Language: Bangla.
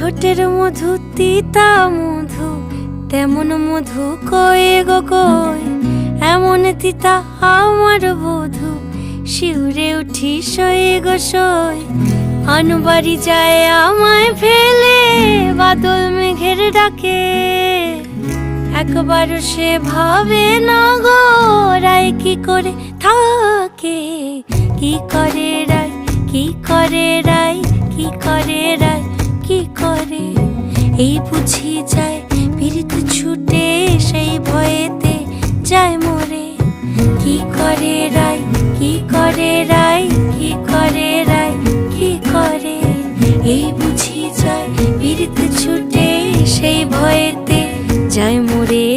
ঠোঁটের মধু তিতা মধু, তেমন মধু কয়ে গো কয়, এমন তিতা আমার বধূ, শিউরে উঠি সয়ে গো সয়। আনবাড়ি যায় আমায় ফেলে, বাদল মেঘের ডাকে, একবারও সে ভাবে না গো রায় কি করে থাকে। কি করে রায়, কি করে রায়, কি করে রায়, কি করে। এই বুঝি যায় পীড়িত ছুটে, সেই ভয়েতে যায় মরে। কি করে রায়, কি করে রায়, কি করে রায়, কি করে। এই বুঝি যায় পীড়িত ছুটে, সেই ভয়েতে যায় মরে।